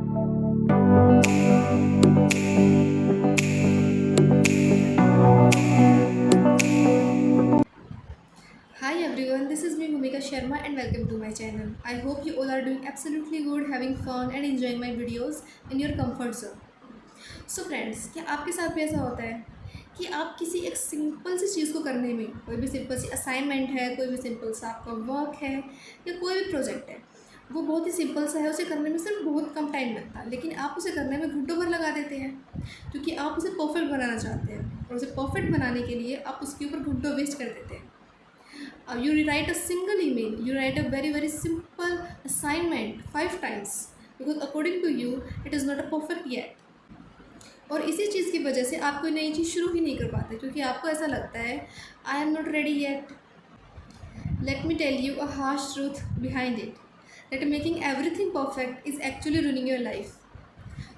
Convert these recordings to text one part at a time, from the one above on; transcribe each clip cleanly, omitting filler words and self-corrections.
Hi everyone, this is me Bhumika Sharma and welcome to my channel. I hope you all are doing absolutely good, having fun and enjoying my videos in your comfort zone. So friends, क्या आपके साथ भी ऐसा होता है कि आप किसी एक सिंपल सी चीज़ को करने में, कोई भी सिंपल सी असाइनमेंट है, कोई भी सिंपल सा आपका वर्क है या कोई भी प्रोजेक्ट है, वो बहुत ही सिंपल सा है, उसे करने में सिर्फ बहुत कम टाइम लगता है, लेकिन आप उसे करने में घंटों भर लगा देते हैं क्योंकि आप उसे परफेक्ट बनाना चाहते हैं और उसे परफेक्ट बनाने के लिए आप उसके ऊपर घंटों वेस्ट कर देते हैं. You rewrite a single email, you write a very simple assignment 5 times because according to you it is not a perfect yet. और इसी चीज़ की वजह से आप कोई नई चीज़ शुरू ही नहीं कर पाते क्योंकि आपको ऐसा लगता है I am not ready yet. Let me tell you a harsh truth behind it that making everything perfect is actually ruining your life.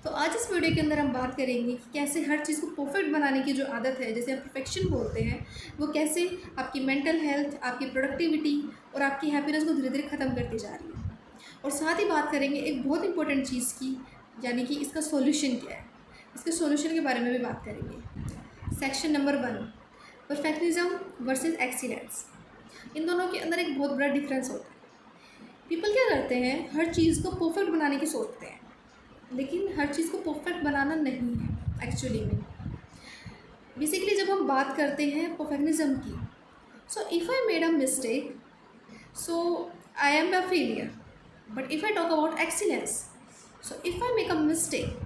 तो आज इस वीडियो के अंदर हम बात करेंगे कि कैसे हर चीज़ को परफेक्ट बनाने की जो आदत है, जैसे हम परफेक्शन बोलते हैं, वो कैसे आपकी मेंटल हेल्थ, आपकी प्रोडक्टिविटी और आपकी हैप्पीनेस को धीरे धीरे ख़त्म करती जा रही है. और साथ ही बात करेंगे एक बहुत इंपॉर्टेंट चीज़ की, यानी कि इसका सॉल्यूशन क्या है. इसके सॉल्यूशन के बारे में भी बात करेंगे. Section number 1, perfectionism versus excellence. इन दोनों के अंदर एक बहुत बड़ा डिफरेंस होता है. पीपल क्या करते हैं, हर चीज़ को परफेक्ट बनाने की सोचते हैं, लेकिन हर चीज़ को परफेक्ट बनाना नहीं है एक्चुअली में. बेसिकली जब हम बात करते हैं परफेक्शनिज्म की, so if I made a mistake, so I am a failure. But if I talk about excellence, so if I make a mistake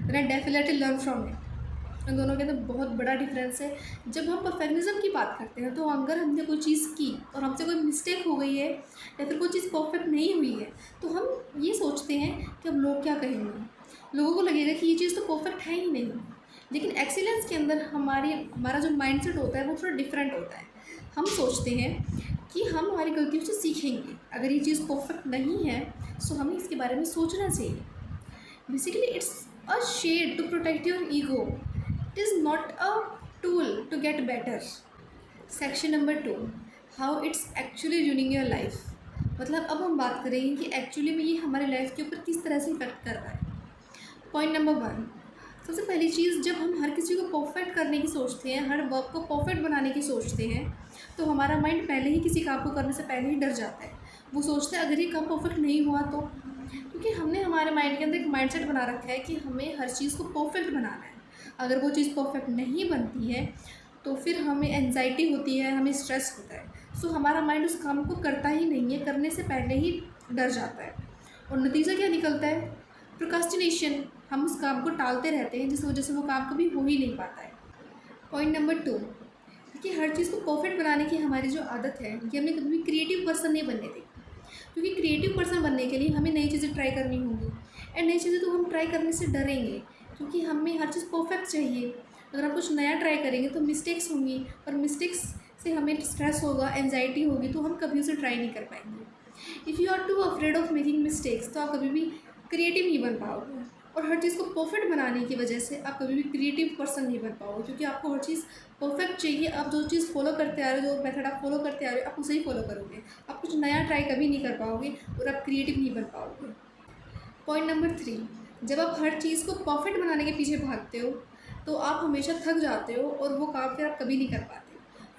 then I definitely learn from it. इन दोनों के अंदर बहुत बड़ा डिफरेंस है. जब हम परफेक्शनिज्म की बात करते हैं, तो अगर हमने कोई चीज़ की और हमसे कोई मिस्टेक हो गई है या फिर कोई चीज़ परफेक्ट नहीं हुई है, तो हम ये सोचते हैं कि अब लोग क्या कहेंगे, लोगों को लगेगा कि ये चीज़ तो परफेक्ट है ही नहीं. लेकिन एक्सीलेंस के अंदर हमारा जो माइंडसेट होता है वो थोड़ा डिफरेंट होता है. हम सोचते हैं कि हम हमारी गलतियों से सीखेंगे. अगर ये चीज़ परफेक्ट नहीं है, सो हमें इसके बारे में सोचना चाहिए. Basically, it's a shade to protect your ego. It is not a tool to get better. Section number 2, how it's actually ruining your life. मतलब अब हम बात करेंगे कि एक्चुअली में ये हमारे लाइफ के ऊपर किस तरह से इफेक्ट कर रहा है. पॉइंट नंबर 1, सबसे पहली चीज़, जब हम हर किसी को परफेक्ट करने की सोचते हैं, हर वर्क को परफेक्ट बनाने की सोचते हैं, तो हमारा माइंड पहले ही किसी काम को करने से पहले ही डर जाता है. वो सोचता है अगर ये काम परफेक्ट नहीं हुआ तो, क्योंकि हमने हमारे माइंड के अंदर एक माइंडसेट बना रखा है कि हमें हर चीज़ को परफेक्ट बनाना है. अगर वो चीज़ परफेक्ट नहीं बनती है तो फिर हमें एंजाइटी होती है, हमें स्ट्रेस होता है. सो हमारा माइंड उस काम को करता ही नहीं है, करने से पहले ही डर जाता है. और नतीजा क्या निकलता है, प्रोक्रास्टिनेशन. हम उस काम को टालते रहते हैं, जिस वजह से वो काम कभी हो ही नहीं पाता है. पॉइंट नंबर 2, कि हर चीज़ को परफेक्ट बनाने की हमारी जो आदत है, ये हमें कभी भी क्रिएटिव पर्सन नहीं बनने देगी. क्योंकि क्रिएटिव पर्सन बनने के लिए हमें नई चीज़ें ट्राई करनी होंगी. एंड नई चीज़ें तो हम ट्राई करने से डरेंगे क्योंकि हमें हर चीज़ परफेक्ट चाहिए. अगर हम कुछ नया ट्राई करेंगे तो मिस्टेक्स होंगी, और मिस्टेक्स से हमें स्ट्रेस होगा, एंजाइटी होगी, तो हम कभी उसे ट्राई नहीं कर पाएंगे. If you are too afraid of making mistakes, तो आप कभी भी क्रिएटिव नहीं बन पाओगे. और हर चीज़ को परफेक्ट बनाने की वजह से आप कभी भी क्रिएटिव पर्सन नहीं बन पाओगे, क्योंकि आपको हर चीज़ परफेक्ट चाहिए. आप जो चीज़ फॉलो करते आ रहे हो, जो मेथड आप फॉलो करते आ रहे हो, आप उसे ही फॉलो करोगे. आप कुछ नया ट्राई कभी नहीं कर पाओगे और आप क्रिएटिव नहीं बन पाओगे. पॉइंट नंबर 3, जब आप हर चीज़ को परफेक्ट बनाने के पीछे भागते हो, तो आप हमेशा थक जाते हो और वो काम फिर आप कभी नहीं कर पाते.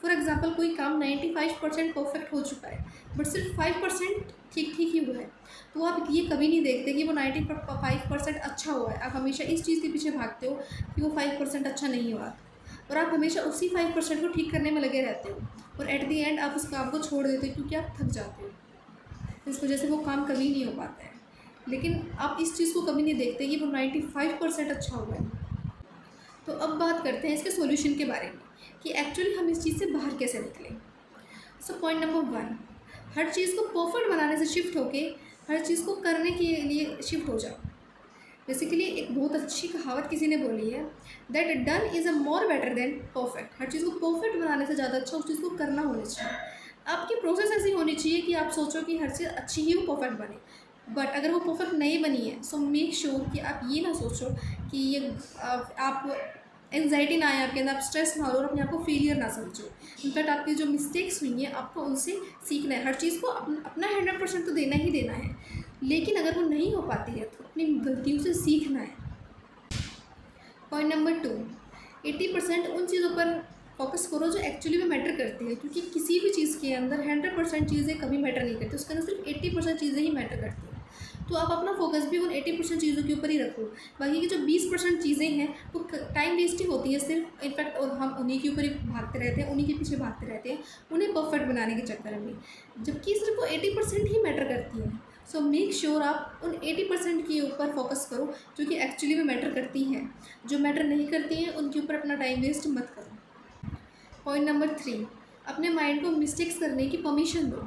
फॉर एग्ज़ाम्पल, कोई काम 95% परफेक्ट हो चुका है, बट सिर्फ 5% ठीक ठीक ही हुआ है, तो आप ये कभी नहीं देखते कि वो 95% अच्छा हुआ है. आप हमेशा इस चीज़ के पीछे भागते हो कि वो 5% अच्छा नहीं हुआ, और आप हमेशा उसी 5% को ठीक करने में लगे रहते हो, और एट दी एंड आप उस काम को छोड़ देते हो क्योंकि आप थक जाते हो. इस वजह से वो काम कभी नहीं हो पाता है. लेकिन आप इस चीज़ को कभी नहीं देखते कि वो 95% अच्छा हुआ है. तो अब बात करते हैं इसके सॉल्यूशन के बारे में कि एक्चुअली हम इस चीज़ से बाहर कैसे निकलें. सो पॉइंट नंबर 1, हर चीज़ को परफेक्ट बनाने से शिफ्ट होके हर चीज़ को करने के लिए शिफ्ट हो जाओ. बेसिकली एक बहुत अच्छी कहावत किसी ने बोली है, that done is a more better than perfect. हर चीज़ को परफेक्ट बनाने से ज़्यादा अच्छा उस चीज़ को करना होना चाहिए. आपकी प्रोसेस ऐसी होनी चाहिए कि आप सोचो कि हर चीज़ अच्छी ही वो परफेक्ट बने. बट अगर वो परफेक्ट नहीं बनी है, सो मेक श्योर कि आप ये ना सोचो कि ये आप एंजाइटी ना आए आपके अंदर, आप स्ट्रेस ना हो और अपने आप को फेलियर ना समझो. इनफैक्ट आपकी जो मिस्टेक्स हुई हैं, आपको उनसे सीखना है. हर चीज़ को अपना 100% तो देना ही देना है. लेकिन अगर वो नहीं हो पाती है तो अपनी गलतियों से सीखना है। पॉइंट नंबर 2, 80% उन चीज़ों पर फोकस करो जो एक्चुअली में मैटर करती है, क्योंकि किसी भी चीज़ के अंदर 100% चीज़ें कभी मैटर नहीं करती, उसके अंदर सिर्फ 80% चीज़ें ही मैटर करती हैं। तो आप अपना फोकस भी उन 80% चीज़ों के ऊपर ही रखो। बाकी की जो 20% चीज़ें हैं वो टाइम वेस्ट ही होती है सिर्फ, इनफैक्ट, और हम उन्हीं के ऊपर ही भागते रहते हैं, उन्हीं के पीछे भागते रहते हैं उन्हें परफेक्ट बनाने के चक्कर में, जबकि सिर्फ वो 80% ही मैटर करती है। सो मेक श्योर आप उन 80% के ऊपर फोकस करो जो कि एक्चुअली में मैटर करती हैं। जो मैटर नहीं करती हैं उनके ऊपर अपना टाइम वेस्ट मत करो। पॉइंट नंबर 3, अपने माइंड को मिस्टेक्स करने की परमिशन दो,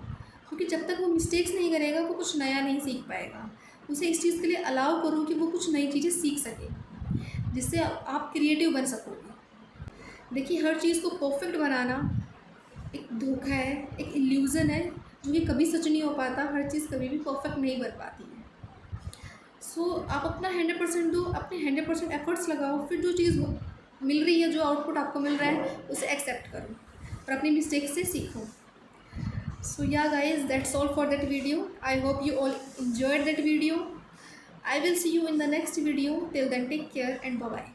क्योंकि जब तक वो मिस्टेक्स नहीं करेगा वो कुछ नया नहीं सीख पाएगा। उसे इस चीज़ के लिए अलाउ करो कि वो कुछ नई चीज़ें सीख सके, जिससे आप क्रिएटिव बन सकोगे। देखिए, हर चीज़ को परफेक्ट बनाना एक धोखा है, एक इल्यूज़न है जो कि कभी सच नहीं हो पाता। हर चीज़ कभी भी परफेक्ट नहीं बन पाती है। सो आप अपना 100% दो, अपने 100% एफर्ट्स लगाओ, फिर जो चीज़ मिल रही है, जो आउटपुट आपको मिल रहा है उसे एक्सेप्ट करो और अपनी मिस्टेक से सीखो। So yeah guys, that's all for that video. I hope you all enjoyed that video. I will see you in the next video. Till then, take care and bye bye.